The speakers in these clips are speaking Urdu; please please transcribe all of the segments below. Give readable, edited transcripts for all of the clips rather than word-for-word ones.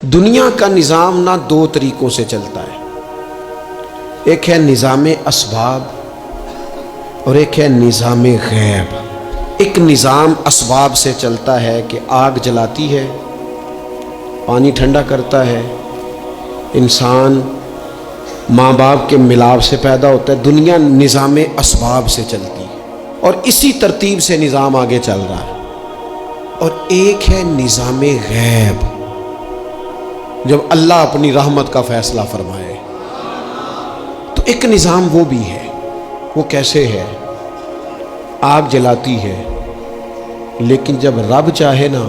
دنیا کا نظام نہ دو طریقوں سے چلتا ہے، ایک ہے نظام اسباب اور ایک ہے نظام غیب۔ ایک نظام اسباب سے چلتا ہے کہ آگ جلاتی ہے، پانی ٹھنڈا کرتا ہے، انسان ماں باپ کے ملاپ سے پیدا ہوتا ہے۔ دنیا نظام اسباب سے چلتی ہے اور اسی ترتیب سے نظام آگے چل رہا ہے۔ اور ایک ہے نظام غیب، جب اللہ اپنی رحمت کا فیصلہ فرمائے تو ایک نظام وہ بھی ہے۔ وہ کیسے ہے؟ آگ جلاتی ہے، لیکن جب رب چاہے نا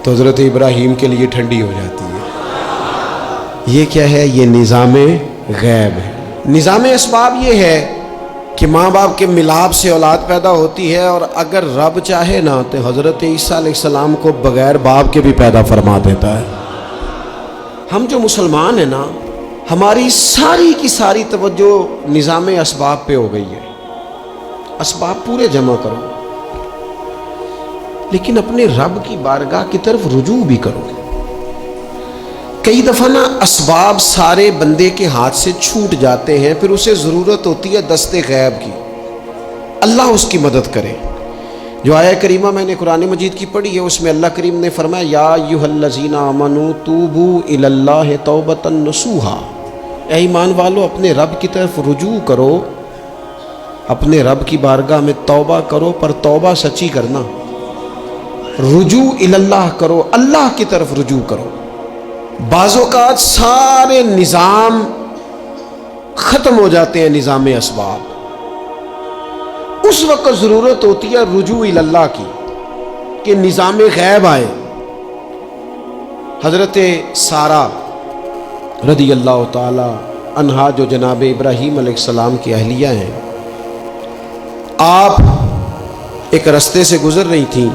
تو حضرت ابراہیم کے لیے ٹھنڈی ہو جاتی ہے۔ یہ کیا ہے؟ یہ نظام غیب ہے۔ نظام اسباب یہ ہے کہ ماں باپ کے ملاپ سے اولاد پیدا ہوتی ہے، اور اگر رب چاہے نا تو حضرت عیسیٰ علیہ السلام کو بغیر باپ کے بھی پیدا فرما دیتا ہے۔ ہم جو مسلمان ہیں نا، ہماری ساری کی ساری توجہ نظام اسباب پہ ہو گئی ہے۔ اسباب پورے جمع کرو، لیکن اپنے رب کی بارگاہ کی طرف رجوع بھی کرو۔ کئی دفعہ نا اسباب سارے بندے کے ہاتھ سے چھوٹ جاتے ہیں، پھر اسے ضرورت ہوتی ہے دست غیب کی، اللہ اس کی مدد کرے۔ جو آیہ کریمہ میں نے قرآن مجید کی پڑھی ہے، اس میں اللہ کریم نے فرمایا یا ایھا الذین آمنوا توبوا الی اللہ توبۃ نصوحا، اے ایمان والو اپنے رب کی طرف رجوع کرو، اپنے رب کی بارگاہ میں توبہ کرو، پر توبہ سچی کرنا، رجوع الی اللہ کرو، اللہ کی طرف رجوع کرو۔ بعض اوقات سارے نظام ختم ہو جاتے ہیں، نظام اسباب، اس وقت ضرورت ہوتی ہے رجوع الی اللہ کی، کہ نظام غیب آئے۔ حضرت سارہ رضی اللہ تعالی عنہا، جو جناب ابراہیم علیہ السلام کی اہلیہ ہیں، آپ ایک رستے سے گزر رہی تھیں،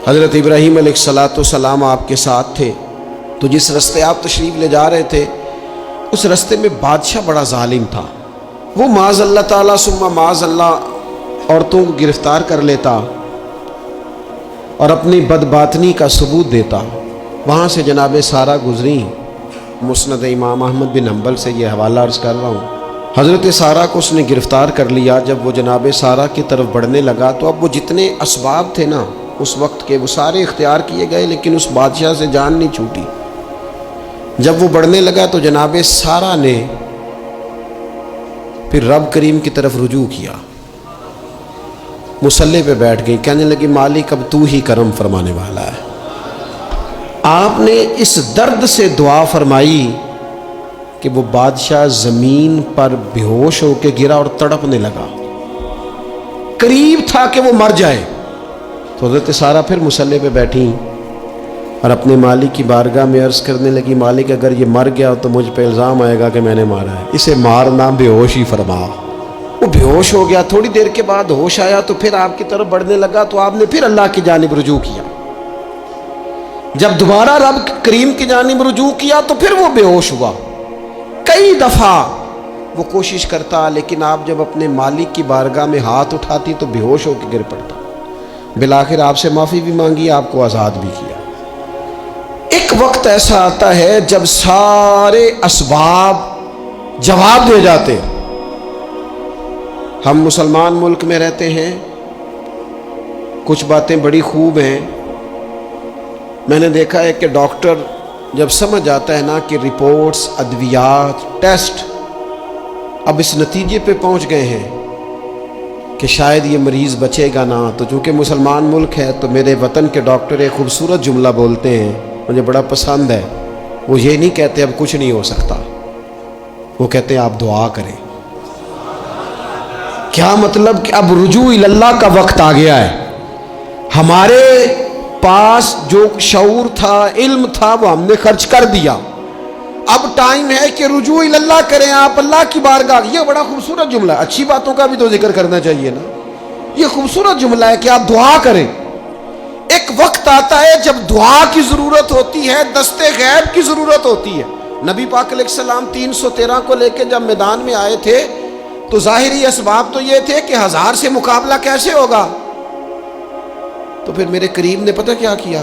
حضرت ابراہیم علیہ السلام آپ کے ساتھ تھے، تو جس رستے آپ تشریف لے جا رہے تھے اس رستے میں بادشاہ بڑا ظالم تھا۔ وہ معاذ اللہ تعالیٰ ثم معاذ اللہ عورتوں کو گرفتار کر لیتا اور اپنی بدباطنی کا ثبوت دیتا۔ وہاں سے جناب سارہ گزری، مسند امام احمد بن حنبل سے یہ حوالہ عرض کر رہا ہوں۔ حضرت سارہ کو اس نے گرفتار کر لیا۔ جب وہ جناب سارہ کی طرف بڑھنے لگا تو اب وہ جتنے اسباب تھے نا اس وقت کے، وہ سارے اختیار کیے گئے، لیکن اس بادشاہ سے جان نہیں چھوٹی۔ جب وہ بڑھنے لگا تو جناب سارہ نے پھر رب کریم کی طرف رجوع کیا، مصلی پہ بیٹھ گئی، کہنے لگی مالک اب تو ہی کرم فرمانے والا ہے۔ آپ نے اس درد سے دعا فرمائی کہ وہ بادشاہ زمین پر بے ہوش ہو کے گرا اور تڑپنے لگا، قریب تھا کہ وہ مر جائے۔ تو حضرت سارہ پھر مصلی پہ بیٹھی اور اپنے مالک کی بارگاہ میں عرض کرنے لگی مالک اگر یہ مر گیا تو مجھ پہ الزام آئے گا کہ میں نے مارا ہے، اسے مارنا بے ہوش ہی فرما۔ وہ بے ہوش ہو گیا، تھوڑی دیر کے بعد ہوش آیا تو پھر آپ کی طرف بڑھنے لگا، تو آپ نے پھر اللہ کی جانب رجوع کیا۔ جب دوبارہ رب کریم کی جانب رجوع کیا تو پھر وہ بے ہوش ہوا۔ کئی دفعہ وہ کوشش کرتا، لیکن آپ جب اپنے مالک کی بارگاہ میں ہاتھ اٹھاتی تو بے ہوش ہو کے گر پڑتا۔ بالآخر آپ سے معافی بھی مانگی، آپ کو آزاد بھی کیا۔ ایک وقت ایسا آتا ہے جب سارے اسباب جواب دے جاتے ہیں۔ ہم مسلمان ملک میں رہتے ہیں، کچھ باتیں بڑی خوب ہیں۔ میں نے دیکھا ہے کہ ڈاکٹر جب سمجھ آتا ہے نا کہ رپورٹس، ادویات، ٹیسٹ اب اس نتیجے پہ پہنچ گئے ہیں کہ شاید یہ مریض بچے گا نہ، تو چونکہ مسلمان ملک ہے تو میرے وطن کے ڈاکٹر ایک خوبصورت جملہ بولتے ہیں، مجھے بڑا پسند ہے۔ وہ یہ نہیں کہتے اب کچھ نہیں ہو سکتا، وہ کہتے ہیں آپ دعا کریں۔ کیا مطلب؟ کہ اب رجوع الی اللہ کا وقت آ گیا ہے۔ ہمارے پاس جو شعور تھا، علم تھا، وہ ہم نے خرچ کر دیا۔ اب ٹائم ہے کہ رجوع الی اللہ کریں، آپ اللہ کی بارگاہ۔ یہ بڑا خوبصورت جملہ ہے، اچھی باتوں کا بھی تو ذکر کرنا چاہیے نا۔ یہ خوبصورت جملہ ہے کہ آپ دعا کریں۔ ایک وقت آتا ہے جب دعا کی ضرورت ہوتی ہے، دست غیب کی ضرورت ہوتی ہے۔ نبی پاک علیہ السلام 313 کو لے کے جب میدان میں آئے تھے تو ظاہری اسباب تو یہ تھے کہ 1000 سے مقابلہ کیسے ہوگا، تو پھر میرے کریم نے پتہ کیا کیا؟